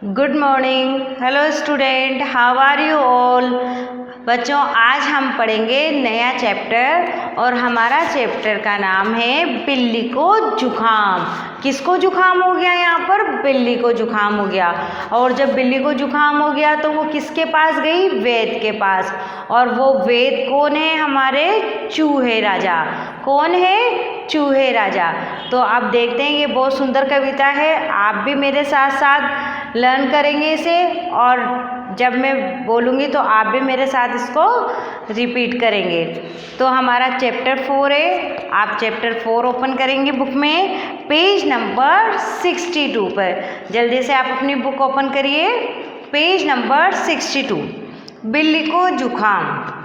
Good morning. Hello student, how are you all. बच्चों, आज हम पढ़ेंगे नया चैप्टर और हमारा चैप्टर का नाम है बिल्ली को जुखाम। किसको जुखाम हो गया? यहाँ पर बिल्ली को जुखाम हो गया। और जब बिल्ली को जुखाम हो गया तो वो किसके पास गई? वैद्य के पास। और वो वैद्य कौन है? हमारे चूहे राजा। कौन है? चूहे राजा। तो आप देखते हैं ये बहुत सुंदर कविता है। आप भी मेरे साथ साथ लर्न करेंगे इसे, और जब मैं बोलूँगी तो आप भी मेरे साथ इसको रिपीट करेंगे। तो हमारा चैप्टर 4 है। आप चैप्टर 4 ओपन करेंगे बुक में, पेज नंबर 62 पर। जल्दी से आप अपनी बुक ओपन करिए, पेज नंबर 62। बिल्ली को जुखाम।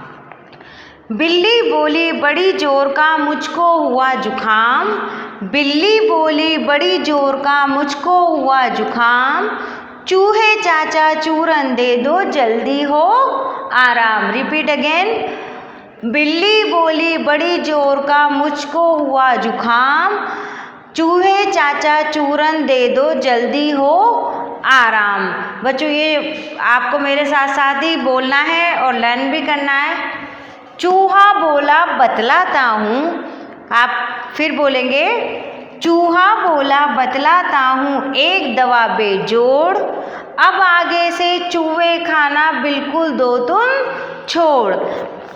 बिल्ली बोली बड़ी जोर का मुझको हुआ जुखाम। बिल्ली बोली बड़ी जोर का मुझको हुआ जुखाम। चूहे चाचा चूरन दे दो जल्दी हो आराम। Repeat again. बिल्ली बोली बड़ी जोर का मुझको हुआ जुखाम। चूहे चाचा चूरन दे दो जल्दी हो आराम। बच्चों, ये आपको मेरे साथ साथ ही बोलना है और लर्न भी करना है। चूहा बोला बतलाता हूँ। आप फिर बोलेंगे, चूहा बोला बतलाता हूँ एक दवा बेजोड़। अब आगे से चूहे खाना बिल्कुल दो तुम छोड़।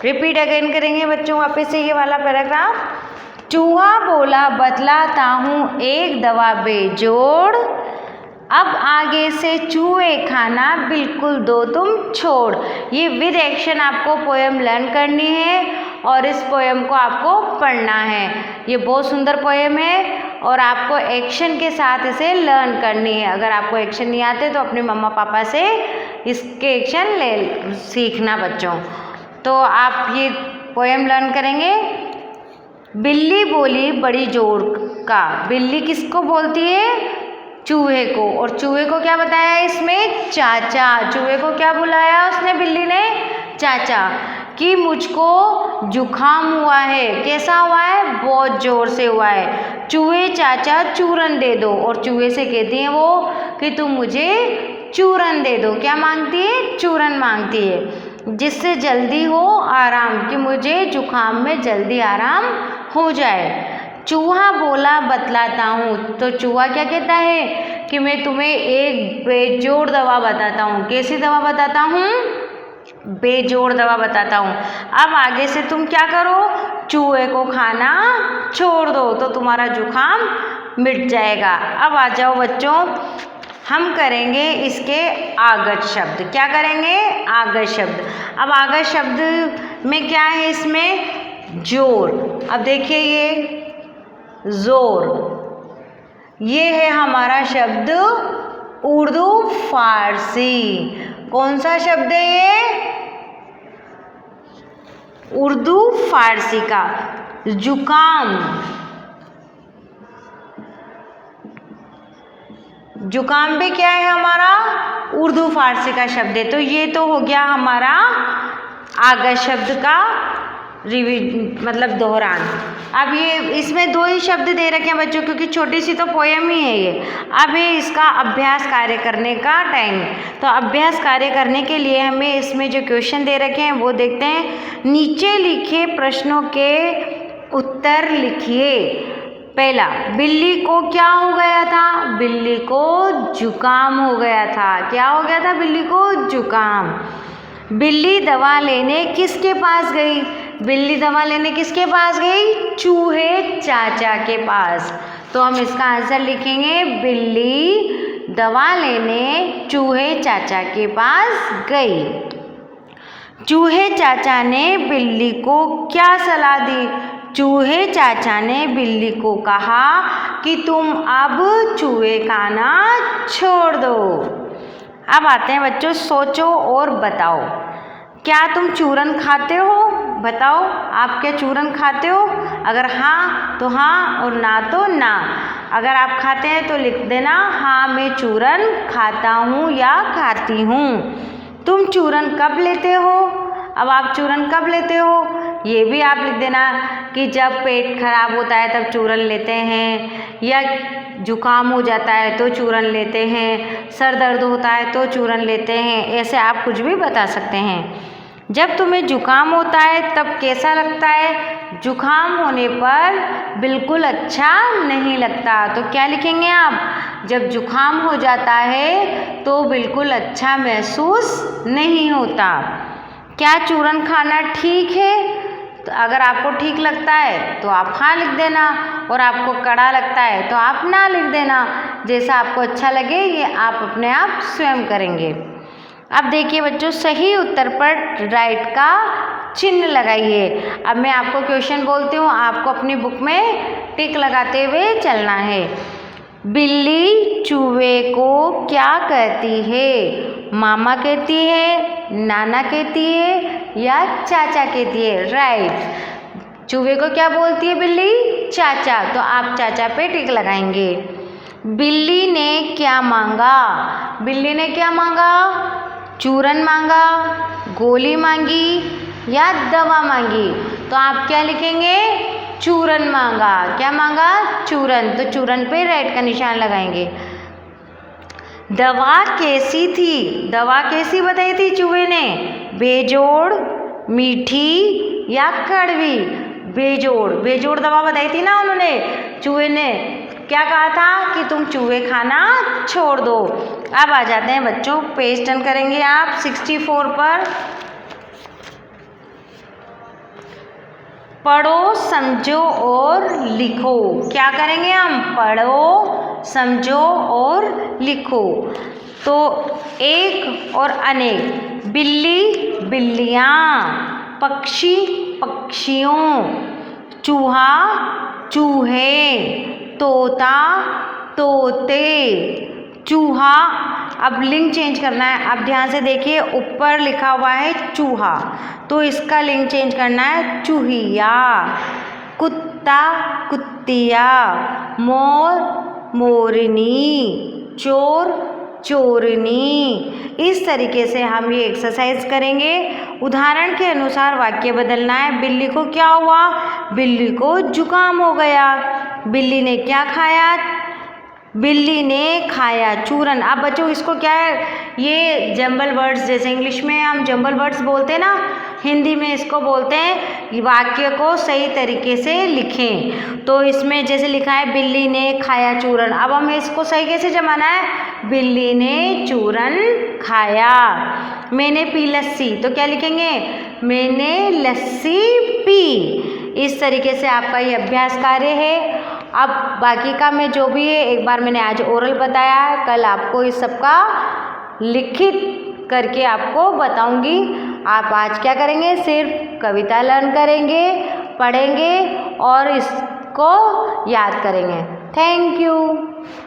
रिपीट अगेन करेंगे बच्चों वापस से ये वाला पैराग्राफ। चूहा बोला बतलाता हूँ एक दवा बेजोड़। अब आगे से चूहे खाना बिल्कुल दो तुम छोड़। ये विद एक्शन आपको पोएम लर्न करनी है और इस पोएम को आपको पढ़ना है। ये बहुत सुंदर पोएम है और आपको एक्शन के साथ इसे लर्न करनी है। अगर आपको एक्शन नहीं आते तो अपने मम्मा पापा से इसके एक्शन ले सीखना बच्चों। तो आप ये पोएम लर्न करेंगे। बिल्ली बोली बड़ी जोर का। बिल्ली किसको बोलती है? चूहे को। और चूहे को क्या बताया इसमें? चाचा। चूहे को क्या बुलाया उसने, बिल्ली ने? चाचा। कि मुझको जुखाम हुआ है। कैसा हुआ है? बहुत जोर से हुआ है। चूहे चाचा चूरन दे दो। और चूहे से कहती हैं वो कि तुम मुझे चूरन दे दो। क्या मांगती है? चूरन मांगती है, जिससे जल्दी हो आराम, कि मुझे जुखाम में जल्दी आराम हो जाए। चूहा बोला बतलाता हूँ। तो चूहा क्या कहता है कि मैं तुम्हें एक बेजोड़ दवा बताता हूँ। कैसी दवा बताता हूँ? बेजोड़ दवा बताता हूँ। अब आगे से तुम क्या करो? चूहे को खाना छोड़ दो तो तुम्हारा जुखाम मिट जाएगा। अब आ जाओ बच्चों, हम करेंगे इसके आगत शब्द। क्या करेंगे? आगत शब्द। अब आगत शब्द में क्या है इसमें? जोर। अब देखिए ये जोर, ये है हमारा शब्द उर्दू फारसी। कौन सा शब्द है ये? उर्दू फारसी का। जुकाम। जुकाम भी क्या है हमारा? उर्दू फारसी का शब्द है। तो ये तो हो गया हमारा आगत शब्द का मतलब दोहरान। अब ये इसमें दो ही शब्द दे रखे हैं बच्चों, क्योंकि छोटी सी तो पोएम ही है ये। अब है इसका अभ्यास कार्य करने का टाइम। तो अभ्यास कार्य करने के लिए हमें इसमें जो क्वेश्चन दे रखे हैं वो देखते हैं। नीचे लिखे प्रश्नों के उत्तर लिखिए। पहला, बिल्ली को क्या हो गया था? बिल्ली को जुकाम हो गया था। क्या हो गया था? बिल्ली को जुकाम। बिल्ली दवा लेने किसके पास गई? बिल्ली दवा लेने किसके पास गई? चूहे चाचा के पास। तो हम इसका आंसर लिखेंगे, बिल्ली दवा लेने चूहे चाचा के पास गई। चूहे चाचा ने बिल्ली को क्या सलाह दी? चूहे चाचा ने बिल्ली को कहा कि तुम अब चूहे खाना छोड़ दो। अब आते हैं बच्चों, सोचो और बताओ। क्या तुम चूरन खाते हो? बताओ, आप क्या चूरन खाते हो? अगर हाँ तो हाँ और ना तो ना। अगर आप खाते हैं तो लिख देना, हाँ मैं चूरन खाता हूँ या खाती हूँ। तुम चूरन कब लेते हो? अब आप चूरन कब लेते हो? ये भी आप लिख देना कि जब पेट खराब होता है तब चूरन लेते हैं, या जुकाम हो जाता है तो चूरन लेते हैं, सर दर्द होता है तो चूरन लेते हैं। ऐसे आप कुछ भी बता सकते हैं। जब तुम्हें जुकाम होता है तब कैसा लगता है? जुकाम होने पर बिल्कुल अच्छा नहीं लगता। तो क्या लिखेंगे आप? जब जुकाम हो जाता है तो बिल्कुल अच्छा महसूस नहीं होता। क्या चूरन खाना ठीक है? तो अगर आपको ठीक लगता है तो आप हाँ लिख देना, और आपको कड़ा लगता है तो आप ना लिख देना। जैसा आपको अच्छा लगे ये आप अपने आप स्वयं करेंगे। अब देखिए बच्चों, सही उत्तर पर राइट का चिन्ह लगाइए। अब मैं आपको क्वेश्चन बोलती हूँ, आपको अपनी बुक में टिक लगाते हुए चलना है। बिल्ली चूहे को क्या कहती है? मामा कहती है, नाना कहती है, या चाचा कहती है? राइट। चूहे को क्या बोलती है बिल्ली? चाचा। तो आप चाचा पे टिक लगाएंगे। बिल्ली ने क्या मांगा? बिल्ली ने क्या मांगा? चूरन मांगा, गोली मांगी, या दवा मांगी? तो आप क्या लिखेंगे? चूरन मांगा। क्या मांगा? चूरन। तो चूरन पे राइट का निशान लगाएंगे। दवा कैसी थी? दवा कैसी बताई थी चूहे ने? बेजोड़, मीठी, या कड़वी? बेजोड़। बेजोड़ दवा बताई थी ना उन्होंने। चूहे ने क्या कहा था कि तुम चूहे खाना छोड़ दो। अब आ जाते हैं बच्चों, पेज टर्न करेंगे आप 64 पर। पढ़ो, समझो और लिखो। क्या करेंगे हम? पढ़ो, समझो और लिखो। तो एक और अनेक, बिल्ली बिल्लियाँ, पक्षी पक्षियों, चूहा चूहे, तोता तोते, चूहा। अब लिंग चेंज करना है। अब ध्यान से देखिए, ऊपर लिखा हुआ है चूहा, तो इसका लिंग चेंज करना है चूहिया। कुत्ता कुत्तिया, मोर मोरनी, चोर चोरनी। इस तरीके से हम ये एक्सरसाइज करेंगे। उदाहरण के अनुसार वाक्य बदलना है। बिल्ली को क्या हुआ? बिल्ली को जुकाम हो गया। बिल्ली ने क्या खाया? बिल्ली ने खाया चूरन। अब बच्चों इसको क्या है, ये जंबल वर्ड्स, जैसे इंग्लिश में हम जंबल वर्ड्स बोलते हैं ना, हिंदी में इसको बोलते हैं वाक्य को सही तरीके से लिखें। तो इसमें जैसे लिखा है बिल्ली ने खाया चूरन, अब हमें इसको सही कैसे जमाना है? बिल्ली ने चूरन खाया। मैंने पी लस्सी, तो क्या लिखेंगे? मैंने लस्सी पी। इस तरीके से आपका ये अभ्यास कार्य है। अब बाकी का मैं जो भी है, एक बार मैंने आज ओरल बताया है, कल आपको इस सब का लिखित करके आपको बताऊंगी। आप आज क्या करेंगे? सिर्फ कविता लर्न करेंगे, पढ़ेंगे और इसको याद करेंगे। Thank you.